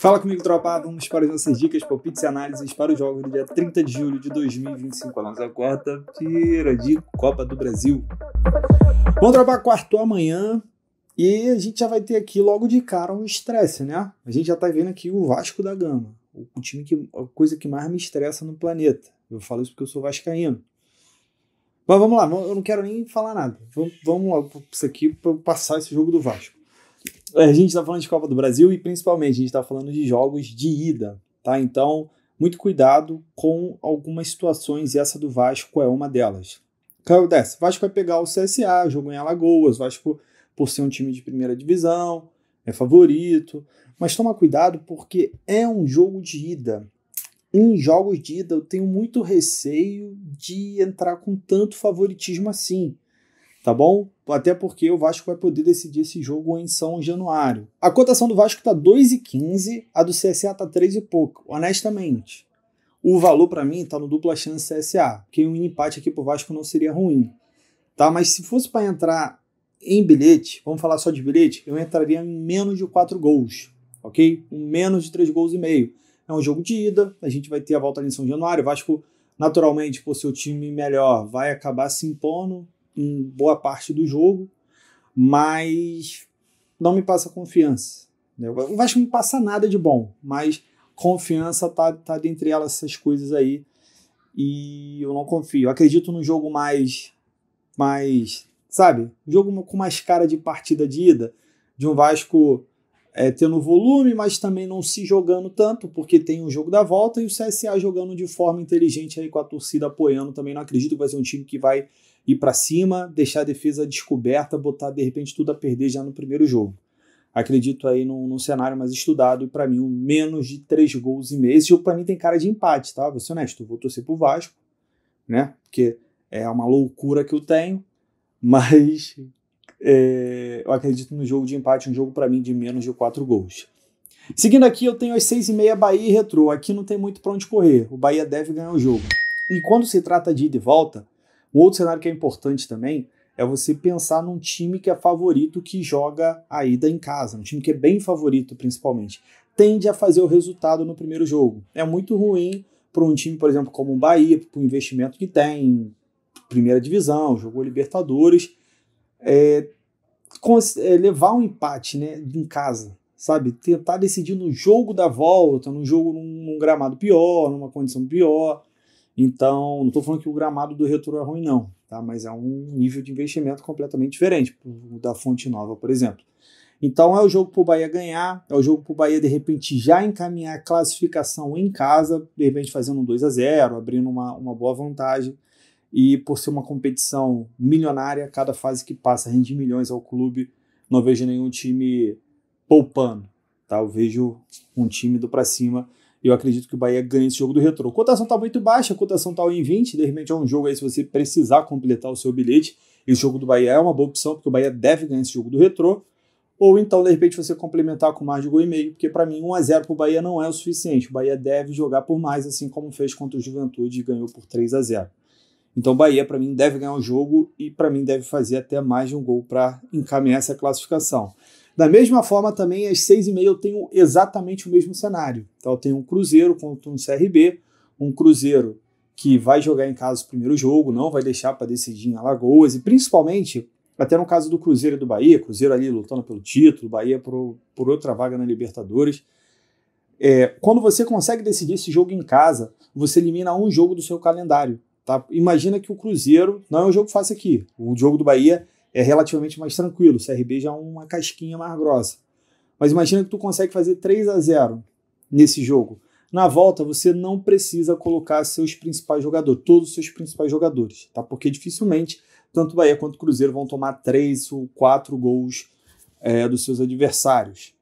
Fala comigo, tropa. Vamos para as nossas dicas, palpites e análises para os jogos do dia 30 de julho de 2025, a nossa quarta-feira de Copa do Brasil. Vamos dropar quarto amanhã e a gente já vai ter aqui logo de cara um estresse, né? A gente já tá vendo aqui o Vasco da Gama, o time a coisa que mais me estressa no planeta. Eu falo isso porque eu sou vascaíno. Mas vamos lá, eu não quero nem falar nada. Vamos lá para isso aqui para passar esse jogo do Vasco. A gente está falando de Copa do Brasil e principalmente a gente está falando de jogos de ida, tá? Então, muito cuidado com algumas situações e essa do Vasco é uma delas. Caiu dessa. O Vasco vai pegar o CSA, jogo em Alagoas. O Vasco, por ser um time de primeira divisão, é favorito. Mas toma cuidado porque é um jogo de ida. Em jogos de ida eu tenho muito receio de entrar com tanto favoritismo assim. Tá bom? Até porque o Vasco vai poder decidir esse jogo em São Januário. A cotação do Vasco tá 2,15, a do CSA tá 3 e pouco. Honestamente, o valor para mim tá no dupla chance CSA, que um empate aqui pro Vasco não seria ruim. Tá? Mas se fosse para entrar em bilhete, vamos falar só de bilhete, eu entraria em menos de 4 gols, ok? Menos de 3 gols e meio. É um jogo de ida, a gente vai ter a volta ali em São Januário. O Vasco, naturalmente, por ser o time melhor, vai acabar se impondo em boa parte do jogo, mas não me passa confiança. O Vasco não passa nada de bom, mas confiança tá dentre elas essas coisas aí e eu não confio. Eu acredito no jogo mais, sabe? Jogo com mais cara de partida de ida, de um Vasco tendo volume, mas também não se jogando tanto, porque tem o jogo da volta e o CSA jogando de forma inteligente aí com a torcida apoiando. Também não acredito que vai ser um time que vai ir para cima, deixar a defesa descoberta, botar de repente tudo a perder já no primeiro jogo. Acredito aí num cenário mais estudado e para mim menos de 3 gols e meio. Esse jogo para mim tem cara de empate, tá? Vou ser honesto, eu vou torcer pro Vasco, né? Porque é uma loucura que eu tenho, mas eu acredito no jogo de empate, um jogo para mim de menos de 4 gols. Seguindo aqui, eu tenho as 6,5 Bahia e Retrô. Aqui não tem muito para onde correr. O Bahia deve ganhar o jogo. E quando se trata de ida e volta, um outro cenário que é importante também é você pensar num time que é favorito que joga a ida em casa, um time que é bem favorito principalmente. Tende a fazer o resultado no primeiro jogo. É muito ruim para um time, por exemplo, como o Bahia, para o investimento que tem, primeira divisão, jogou Libertadores, levar um empate, né, em casa, sabe? Tentar decidir no jogo da volta, num gramado pior, numa condição pior. Então, não estou falando que o gramado do Retrô é ruim, não, tá? Mas é um nível de investimento completamente diferente o da Fonte Nova, por exemplo. Então, é o jogo para o Bahia ganhar, é o jogo para o Bahia, de repente, já encaminhar a classificação em casa, de repente fazendo um 2-0, abrindo uma boa vantagem. E por ser uma competição milionária, cada fase que passa rende milhões ao clube, não vejo nenhum time poupando, tá? Eu vejo um time do para cima. Eu acredito que o Bahia ganha esse jogo do Retrô. A cotação está muito baixa, a cotação está em 20, de repente é um jogo aí se você precisar completar o seu bilhete. Esse jogo do Bahia é uma boa opção, porque o Bahia deve ganhar esse jogo do Retrô. Ou então, de repente, você complementar com mais de gol e meio, porque para mim 1-0 para o Bahia não é o suficiente. O Bahia deve jogar por mais, assim como fez contra o Juventude e ganhou por 3-0. Então o Bahia, para mim, deve ganhar o jogo e para mim deve fazer até mais de um gol para encaminhar essa classificação. Da mesma forma, também, às 6,5 eu tenho exatamente o mesmo cenário. Então, eu tenho um Cruzeiro contra um CRB, um Cruzeiro que vai jogar em casa o primeiro jogo, não vai deixar para decidir em Alagoas, e principalmente, até no caso do Cruzeiro e do Bahia, Cruzeiro ali lutando pelo título, Bahia por outra vaga na Libertadores. Quando você consegue decidir esse jogo em casa, você elimina um jogo do seu calendário. Tá? Imagina que o Cruzeiro não é um jogo fácil aqui. O jogo do Bahia é relativamente mais tranquilo, o CRB já é uma casquinha mais grossa. Mas imagina que tu consegue fazer 3-0 nesse jogo. Na volta, você não precisa colocar seus principais jogadores, todos os seus principais jogadores, tá? Porque dificilmente tanto o Bahia quanto o Cruzeiro vão tomar 3 ou 4 gols dos seus adversários.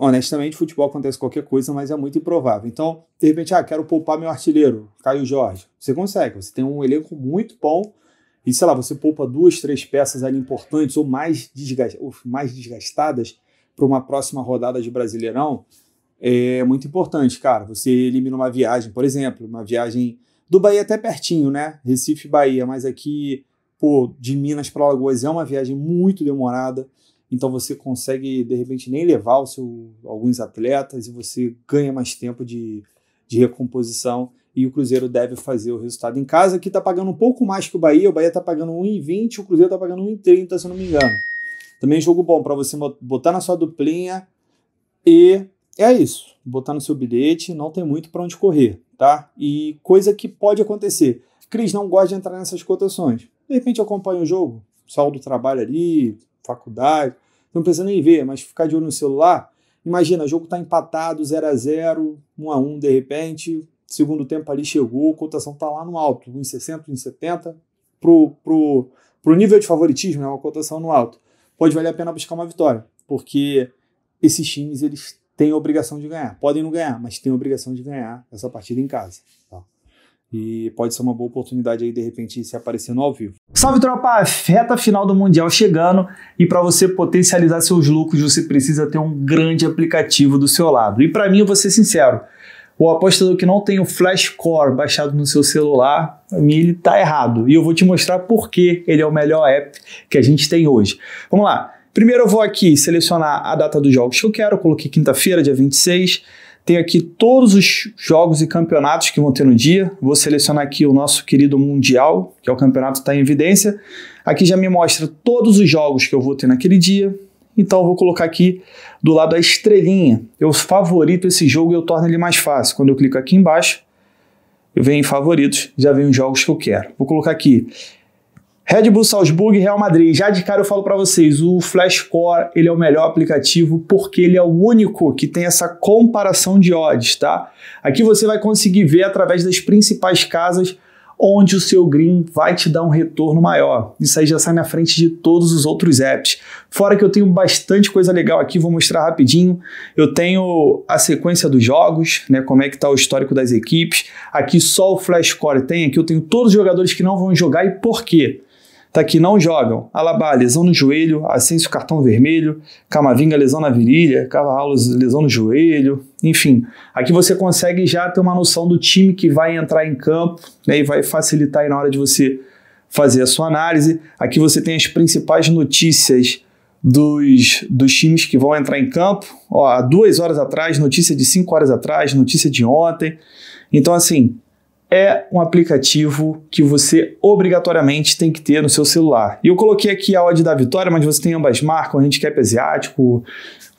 Honestamente, futebol acontece qualquer coisa, mas é muito improvável. Então, de repente, quero poupar meu artilheiro, Caio Jorge. Você consegue, você tem um elenco muito bom, e, sei lá, você poupa 2, 3 peças ali importantes ou mais desgastadas para uma próxima rodada de Brasileirão, é muito importante, cara. Você elimina uma viagem, por exemplo, uma viagem do Bahia até pertinho, né? Recife, Bahia, mas aqui, de Minas para Alagoas é uma viagem muito demorada. então você consegue, de repente, nem levar alguns atletas e você ganha mais tempo de recomposição, e o Cruzeiro deve fazer o resultado em casa, que está pagando um pouco mais que o Bahia está pagando 1,20, o Cruzeiro está pagando 1,30, se eu não me engano. Também jogo bom para você botar na sua duplinha, e é isso, botar no seu bilhete, não tem muito para onde correr, tá? E coisa que pode acontecer, Cris não gosta de entrar nessas cotações, de repente acompanha o jogo, sol do trabalho ali, faculdade, não precisa nem ver, mas ficar de olho no celular, imagina, o jogo está empatado, 0-0, 1-1 de repente, segundo tempo ali chegou, a cotação está lá no alto, 1,60, 1,70, pro nível de favoritismo, é uma cotação no alto, pode valer a pena buscar uma vitória, porque esses times, eles têm a obrigação de ganhar, podem não ganhar, mas têm a obrigação de ganhar essa partida em casa, tá? E pode ser uma boa oportunidade aí, de repente, se aparecer no ao vivo. Salve, tropa! Reta final do Mundial chegando, e para você potencializar seus lucros, você precisa ter um grande aplicativo do seu lado. E para mim, eu vou ser sincero, o apostador que não tem o Flashcore baixado no seu celular, para mim ele tá errado. E eu vou te mostrar por que ele é o melhor app que a gente tem hoje. Vamos lá. Primeiro eu vou aqui selecionar a data dos jogos que eu quero. Eu coloquei quinta-feira, dia 26. Tenho aqui todos os jogos e campeonatos que vão ter no dia. Vou selecionar aqui o nosso querido Mundial, que é o campeonato que está em evidência. Aqui já me mostra todos os jogos que eu vou ter naquele dia. Então eu vou colocar aqui do lado a estrelinha. Eu favorito esse jogo e eu torno ele mais fácil. Quando eu clico aqui embaixo, eu venho em favoritos, já vem os jogos que eu quero. Vou colocar aqui Red Bull Salzburg e Real Madrid. Já de cara eu falo para vocês, o Flashcore ele é o melhor aplicativo porque ele é o único que tem essa comparação de odds, tá? Aqui você vai conseguir ver através das principais casas onde o seu green vai te dar um retorno maior. Isso aí já sai na frente de todos os outros apps. Fora que eu tenho bastante coisa legal aqui, vou mostrar rapidinho. Eu tenho a sequência dos jogos, né, como é que está o histórico das equipes. Aqui só o Flashcore tem, aqui eu tenho todos os jogadores que não vão jogar e por quê. Tá aqui, não jogam. Alaba, lesão no joelho. Asensio, cartão vermelho. Camavinga, lesão na virilha. Carvalho, lesão no joelho. Enfim, aqui você consegue já ter uma noção do time que vai entrar em campo, né, e vai facilitar aí na hora de você fazer a sua análise. Aqui você tem as principais notícias dos times que vão entrar em campo. Ó, há 2 horas atrás, notícia de 5 horas atrás, notícia de ontem. Então, assim, é um aplicativo que você obrigatoriamente tem que ter no seu celular. E eu coloquei aqui a odd da vitória, mas você tem ambas marcas, handicap asiático,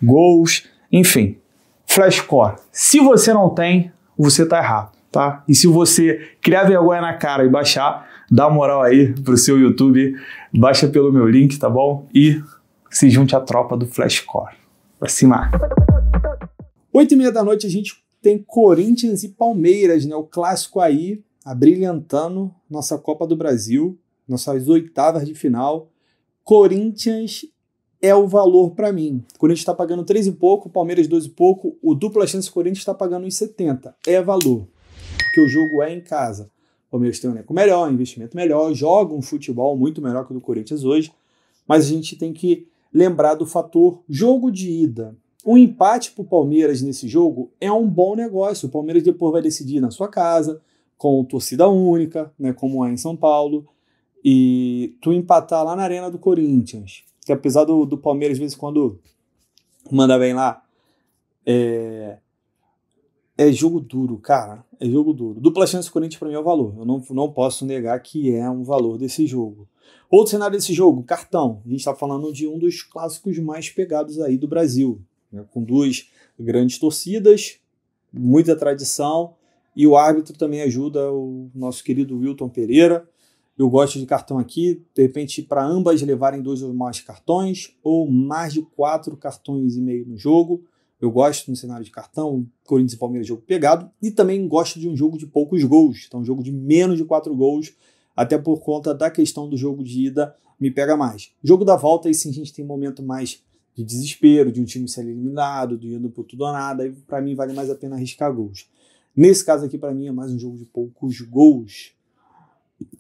gols, enfim. Flashcore. Se você não tem, você tá errado, tá? E se você criar vergonha na cara e baixar, dá uma moral aí pro seu YouTube, baixa pelo meu link, tá bom? E se junte à tropa do Flashcore. Pra cima! 8h30 da noite a gente tem Corinthians e Palmeiras, né? O clássico aí, abrilhantando nossa Copa do Brasil, nossas oitavas de final. Corinthians é o valor para mim. O Corinthians está pagando 3 e pouco, o Palmeiras 2 e pouco, o dupla chance Corinthians está pagando 1,70. É valor, porque o jogo é em casa. O Palmeiras tem um elenco melhor, um investimento melhor, joga um futebol muito melhor que o do Corinthians hoje, mas a gente tem que lembrar do fator jogo de ida. Um empate para o Palmeiras nesse jogo é um bom negócio. O Palmeiras depois vai decidir na sua casa, com torcida única, né, como é em São Paulo, e tu empatar lá na Arena do Corinthians, que apesar do Palmeiras, às vezes, quando manda bem lá, é jogo duro, cara. É jogo duro. Dupla chance Corinthians para mim é o valor. Eu não posso negar que é um valor desse jogo. Outro cenário desse jogo, cartão. A gente está falando de um dos clássicos mais pegados aí do Brasil, né, com 2 grandes torcidas, muita tradição, e o árbitro também ajuda, o nosso querido Wilton Pereira. Eu gosto de cartão aqui, de repente, para ambas levarem 2 ou mais cartões, ou mais de 4 cartões e meio no jogo. Eu gosto no cenário de cartão, Corinthians e Palmeiras, jogo pegado, e também gosto de um jogo de poucos gols, então um jogo de menos de 4 gols, até por conta da questão do jogo de ida, me pega mais. Jogo da volta, aí sim a gente tem um momento mais de desespero, de um time ser eliminado, de indo por tudo ou nada, e para mim vale mais a pena arriscar gols. Nesse caso aqui, para mim, é mais um jogo de poucos gols.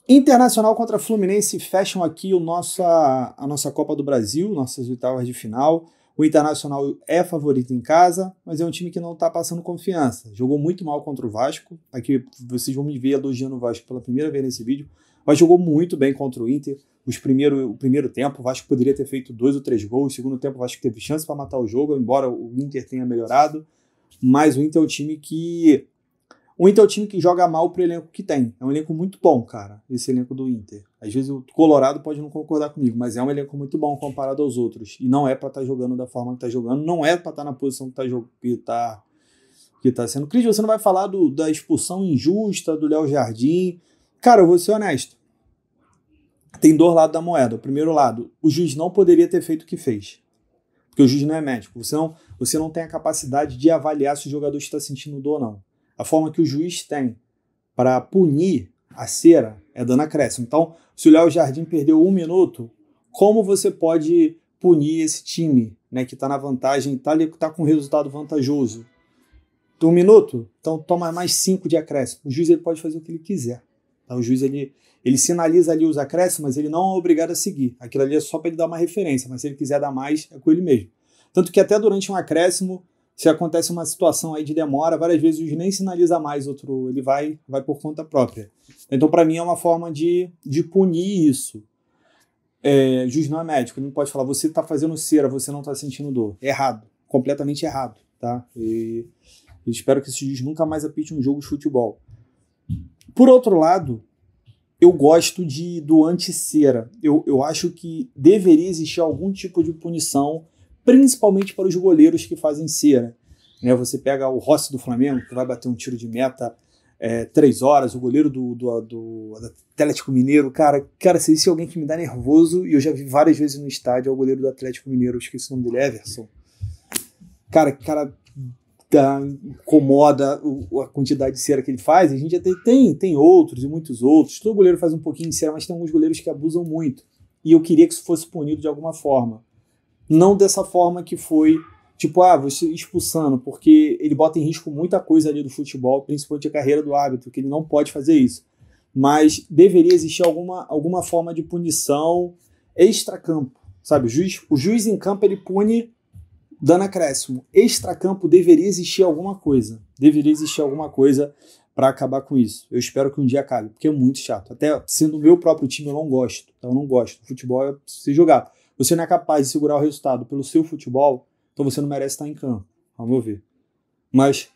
Internacional contra Fluminense fecham aqui a nossa Copa do Brasil, nossas oitavas de final. O Internacional é favorito em casa, mas é um time que não está passando confiança. Jogou muito mal contra o Vasco. Aqui vocês vão me ver elogiando o Vasco pela primeira vez nesse vídeo, Vasco jogou muito bem contra o Inter. O primeiro tempo, o Vasco poderia ter feito 2 ou 3 gols. O segundo tempo, o Vasco teve chance para matar o jogo, embora o Inter tenha melhorado. Mas o Inter é um time que... O Inter é um time que joga mal pro elenco que tem. É um elenco muito bom, cara, esse elenco do Inter. Às vezes o Colorado pode não concordar comigo, mas é um elenco muito bom comparado aos outros. E não é pra estar jogando da forma que tá jogando, não é pra estar na posição que tá sendo. Cris, você não vai falar da expulsão injusta do Léo Jardim. Cara, eu vou ser honesto. Tem 2 lados da moeda. O primeiro lado, o juiz não poderia ter feito o que fez. Porque o juiz não é médico. Você não tem a capacidade de avaliar se o jogador está sentindo dor ou não. A forma que o juiz tem para punir a cera é dando acréscimo. Então, se o Léo Jardim perdeu 1 minuto, como você pode punir esse time, né, que está na vantagem, tá com um resultado vantajoso? 1 minuto? Então toma mais 5 de acréscimo. O juiz ele pode fazer o que ele quiser. Então, o juiz ele sinaliza ali os acréscimos, mas ele não é obrigado a seguir. Aquilo ali é só para ele dar uma referência, mas se ele quiser dar mais, é com ele mesmo. Tanto que até durante um acréscimo, se acontece uma situação aí de demora, várias vezes o juiz nem sinaliza mais, ele vai por conta própria. Então, para mim, é uma forma de punir isso. O juiz não é médico, ele não pode falar, você está fazendo cera, você não está sentindo dor. Errado, completamente errado. Tá? E espero que esse juiz nunca mais apite um jogo de futebol. Por outro lado, eu gosto do anti-cera. Eu acho que deveria existir algum tipo de punição, principalmente para os goleiros que fazem cera. Né, você pega o Rossi do Flamengo, que vai bater um tiro de meta 3 horas, o goleiro do Atlético Mineiro, cara, se existe alguém que me dá nervoso, e eu já vi várias vezes no estádio, é o goleiro do Atlético Mineiro, eu esqueci o nome dele, Everson. Cara, incomoda a quantidade de cera que ele faz. A gente até tem outros e muitos outros. Todo goleiro faz um pouquinho de cera, mas tem alguns goleiros que abusam muito. E eu queria que isso fosse punido de alguma forma. Não dessa forma que foi, tipo, você expulsando, porque ele bota em risco muita coisa ali do futebol, principalmente a carreira do árbitro, que ele não pode fazer isso. Mas deveria existir alguma forma de punição extracampo, sabe? O juiz em campo, ele pune dando acréscimo. Extracampo deveria existir alguma coisa. Deveria existir alguma coisa para acabar com isso. Eu espero que um dia acabe, porque é muito chato. Até sendo o meu próprio time, eu não gosto. Então, eu não gosto. Futebol é se jogar. Você não é capaz de segurar o resultado pelo seu futebol, então você não merece estar em campo, ao meu ver. Mas,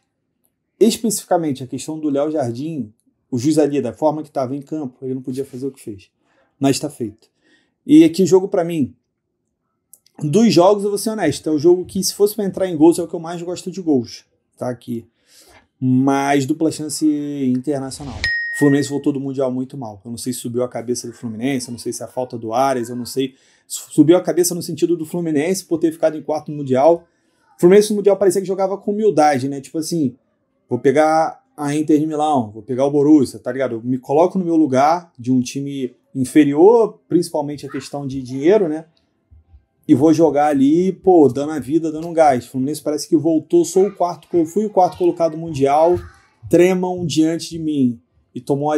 especificamente, a questão do Léo Jardim, o juiz ali, da forma que estava em campo, ele não podia fazer o que fez. Mas está feito. E aqui o jogo, para mim, dos jogos, eu vou ser honesto, é o jogo que, se fosse para entrar em gols, é o que eu mais gosto de gols. Tá aqui. Mas dupla chance internacional. O Fluminense voltou do Mundial muito mal. Eu não sei se subiu a cabeça do Fluminense, eu não sei se é a falta do Arias, eu não sei. Subiu a cabeça no sentido do Fluminense por ter ficado em 4º no Mundial. O Fluminense no Mundial parecia que jogava com humildade, né? Tipo assim, vou pegar a Inter de Milão, vou pegar o Borussia, tá ligado? Eu me coloco no meu lugar de um time inferior, principalmente a questão de dinheiro, né? E vou jogar ali, dando a vida, dando um gás. O Fluminense parece que voltou, fui o 4º colocado mundial, tremam diante de mim. E tomou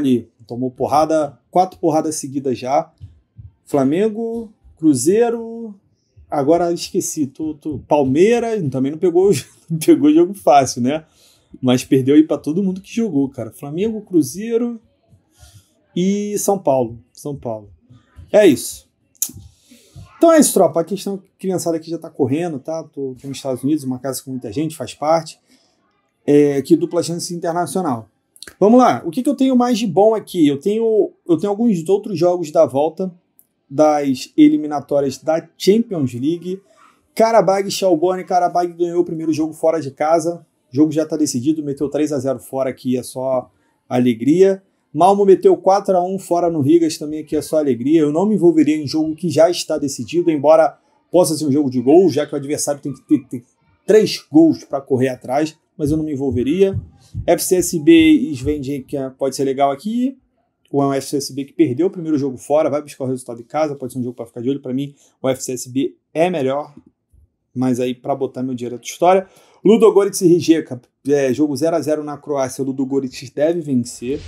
4 porradas seguidas já. Flamengo, Cruzeiro, agora esqueci, Palmeiras, também não pegou jogo fácil, né? Mas perdeu aí para todo mundo que jogou, cara. Flamengo, Cruzeiro e São Paulo. É isso. Então é isso, tropa. A questão criançada aqui já tá correndo, tá? Tô nos Estados Unidos, uma casa com muita gente, faz parte. Aqui, dupla chance internacional. Vamos lá. O que eu tenho mais de bom aqui? Eu tenho alguns outros jogos da volta das eliminatórias da Champions League. Karabag e Shelbourne. Karabag ganhou o primeiro jogo fora de casa. O jogo já está decidido, meteu 3-0 fora, aqui é só alegria. Malmo meteu 4-1 fora no Rigas, também aqui é só alegria. Eu não me envolveria em jogo que já está decidido, embora possa ser um jogo de gols, já que o adversário tem que ter 3 gols para correr atrás, mas eu não me envolveria. FCSB e Sven, que pode ser legal aqui. O FCSB que perdeu o primeiro jogo fora, vai buscar o resultado de casa, pode ser um jogo para ficar de olho. Para mim, o FCSB é melhor, mas aí para botar meu dinheiro é outra história. Ludogorets e Rijeka, jogo 0-0 na Croácia. O Ludogorets deve vencer,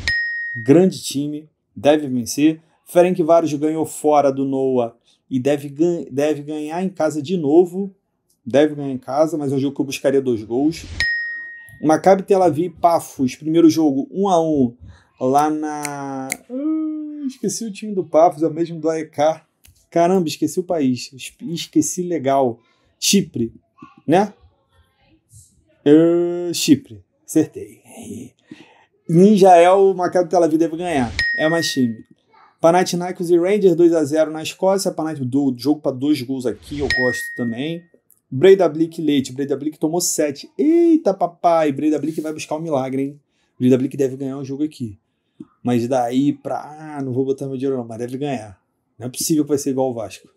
grande time, deve vencer. Ferencváros ganhou fora do Noah e deve ganhar em casa de novo. Deve ganhar em casa, mas é um jogo que eu buscaria 2 gols. Maccabi Tel Aviv, Pafos, primeiro jogo 1-1 lá na Esqueci o time do Paphos, é o mesmo do AEK. Caramba, esqueci o país. Esqueci legal. Chipre, né? Chipre. Acertei. Ninjael, Maccabi Tel Aviv deve ganhar. É mais time. Panathinaikos e Rangers 2-0 na Escócia. Do jogo para 2 gols aqui, eu gosto também. Breidablik Leite. Breidablik tomou 7. Eita, papai. Breidablik vai buscar um milagre, hein? Breidablik deve ganhar o jogo aqui. Mas daí pra... não vou botar meu dinheiro não, mas deve ganhar. Não é possível que vai ser igual o Vasco.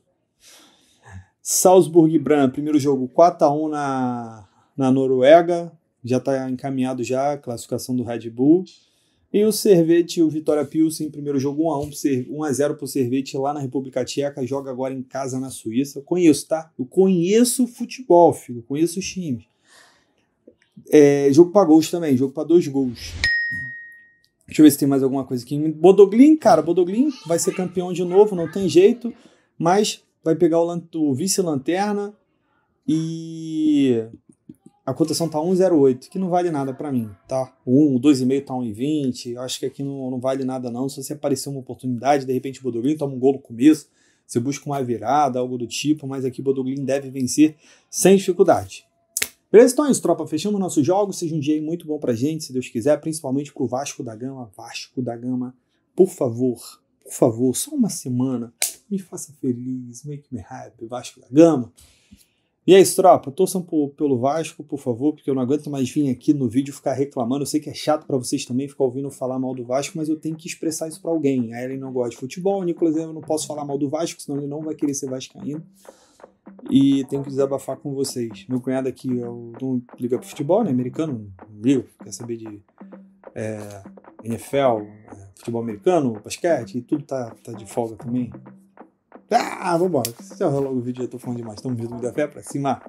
Salzburg e Brann. Primeiro jogo 4-1 na Noruega. Já está encaminhado já a classificação do Red Bull. E o Servette, o Vitória Pilsen, primeiro jogo 1-0 para o Servette lá na República Tcheca, joga agora em casa na Suíça. Eu conheço, tá? Eu conheço futebol, filho. Eu conheço os times. Jogo para gols também, jogo para 2 gols. Deixa eu ver se tem mais alguma coisa aqui. Bodoglin, cara, Bodoglin vai ser campeão de novo, não tem jeito, mas vai pegar o vice-lanterna e... a cotação tá 1,08, que não vale nada pra mim, tá? O 2,5 tá 1,20, acho que aqui não vale nada não. Se você aparecer uma oportunidade, de repente o Bodoglin toma um gol no começo, você busca uma virada, algo do tipo, mas aqui o Bodoglin deve vencer sem dificuldade. Beleza? Então é isso, tropa. Fechamos nossos jogos. Seja um dia aí muito bom pra gente, se Deus quiser, principalmente pro Vasco da Gama. Vasco da Gama, por favor, só uma semana, me faça feliz, make me happy, Vasco da Gama. E é isso, tropa. Torçam pelo Vasco, por favor, porque eu não aguento mais vir aqui no vídeo ficar reclamando. Eu sei que é chato pra vocês também ficar ouvindo eu falar mal do Vasco, mas eu tenho que expressar isso pra alguém. A Ellen não gosta de futebol, o Nicolas eu não posso falar mal do Vasco, senão ele não vai querer ser vascaíno. E tenho que desabafar com vocês. Meu cunhado aqui não liga pro futebol, né? Americano, não liga, quer saber de NFL, futebol americano, basquete, e tudo tá de folga também. Vambora. Se eu logo o vídeo, já tô falando demais. Tamo junto, da fé pra cima.